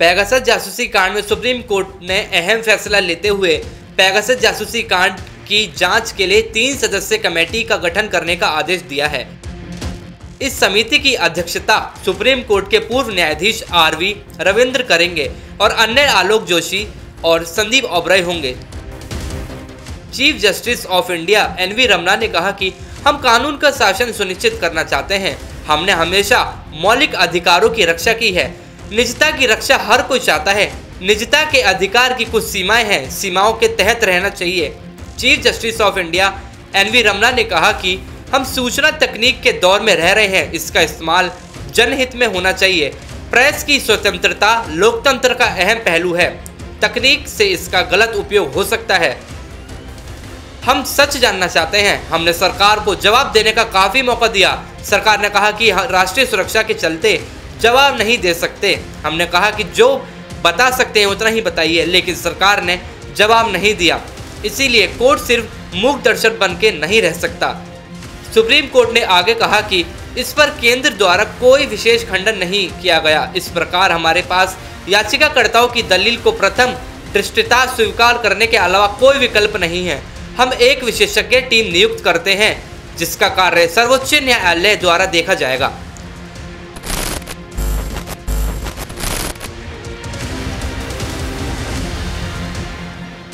Pegasus जासूसी कांड में सुप्रीम कोर्ट ने अहम फैसला लेते हुए पेगासस जासूसी कांड की जांच के लिए 3 सदस्यीय कमेटी का गठन करने का आदेश दिया है। इस समिति की अध्यक्षता सुप्रीम कोर्ट के पूर्व न्यायाधीश आर.वी. रविंद्र करेंगे और अन्य आलोक जोशी और संदीप ओबराय होंगे। Chief justice of India N V. Ramana ने कहा कि हम कानून का शासन सुनिश्चित करना चाहते हैं। हमने हमेशा मौलिक अधिकारों की रक्षा की है। निजता की रक्षा हर कोई चाहता है। निजता के अधिकार की कुछ सीमाएं हैं, सीमाओं के तहत रहना चाहिए। Chief justice of India N V. Ramana ने कहा कि हम सूचना तकनीक के दौर में रह रहे हैं। इसका इस्तेमाल जनहित में होना चाहिए। प्रेस की स्वतंत्रता लोकतंत्र का अहम पहलू है। तकनीक से इसका गलत उपयोग हो सकता है। हम सच जानना चाहते हैं। हमने सरकार को जवाब देने का काफी मौका दिया। सरकार ने कहा कि राष्ट्रीय सुरक्षा के चलते जवाब नहीं दे सकते। हमने कहा कि जो बता सकते हैं उतना ही बताइए, लेकिन सरकार ने जवाब नहीं दिया। इसीलिए कोर्ट सिर्फ मूक दर्शक बन के नहीं रह सकता। सुप्रीम कोर्ट ने आगे कहा कि इस पर केंद्र द्वारा कोई विशेष खंडन नहीं किया गया। इस प्रकार हमारे पास याचिकाकर्ताओं की दलील को प्रथम दृष्टया स्वीकार करने के अलावा कोई विकल्प नहीं है। हम एक विशेषज्ञ टीम नियुक्त करते हैं जिसका कार्य सर्वोच्च न्यायालय द्वारा देखा जाएगा।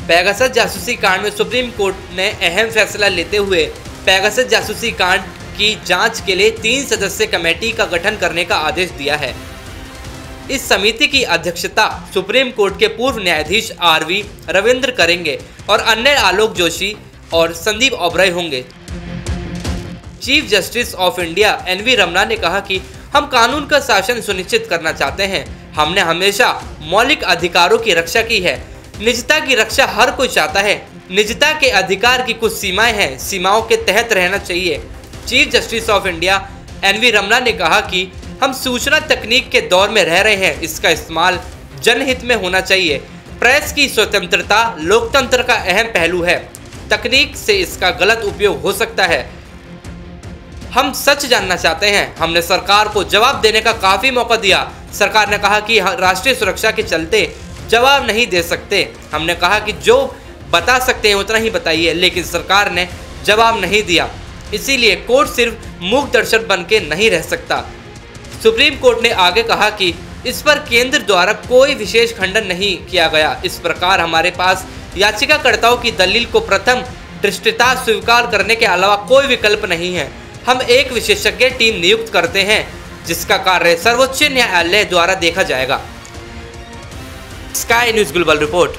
पेगासस जासूसी कांड में सुप्रीम कोर्ट ने अहम फैसला लेते हुए पेगासस जासूसी कांड की जांच के लिए 3 सदस्यीय कमेटी का गठन करने का आदेश दिया है। इस समिति की अध्यक्षता सुप्रीम कोर्ट के पूर्व न्यायाधीश आर.वी. रविंद्र करेंगे और अन्य आलोक जोशी और संदीप ओबराय होंगे। Chief justice of India N V. Ramana ने कहा कि हम कानून का शासन सुनिश्चित करना चाहते हैं। हमने हमेशा मौलिक अधिकारों की रक्षा की है। निजता की रक्षा हर कोई चाहता है। निजता के अधिकार की कुछ सीमाएं हैं, सीमाओं के तहत रहना चाहिए। Chief justice of India N V. Ramana ने कहा कि हम सूचना तकनीक के दौर में रह रहे हैं। इसका इस्तेमाल जनहित में होना चाहिए। प्रेस की स्वतंत्रता लोकतंत्र का अहम पहलू है। तकनीक से इसका गलत उपयोग हो सकता है। हम सच जानना चाहते हैं। हमने सरकार को जवाब देने का काफी मौका दिया। सरकार ने कहा कि राष्ट्रीय सुरक्षा के चलते जवाब नहीं दे सकते। हमने कहा कि जो बता सकते हैं उतना ही बताइए, लेकिन सरकार ने जवाब नहीं दिया। इसीलिए कोर्ट सिर्फ मूक दर्शक बन के नहीं रह सकता। सुप्रीम कोर्ट ने आगे कहा कि इस पर केंद्र द्वारा कोई विशेष खंडन नहीं किया गया। इस प्रकार हमारे पास याचिकाकर्ताओं की दलील को प्रथम दृष्टया स्वीकार करने के अलावा कोई विकल्प नहीं है। हम एक विशेषज्ञ टीम नियुक्त करते हैं जिसका कार्य सर्वोच्च न्यायालय द्वारा देखा जाएगा। Sky news global report.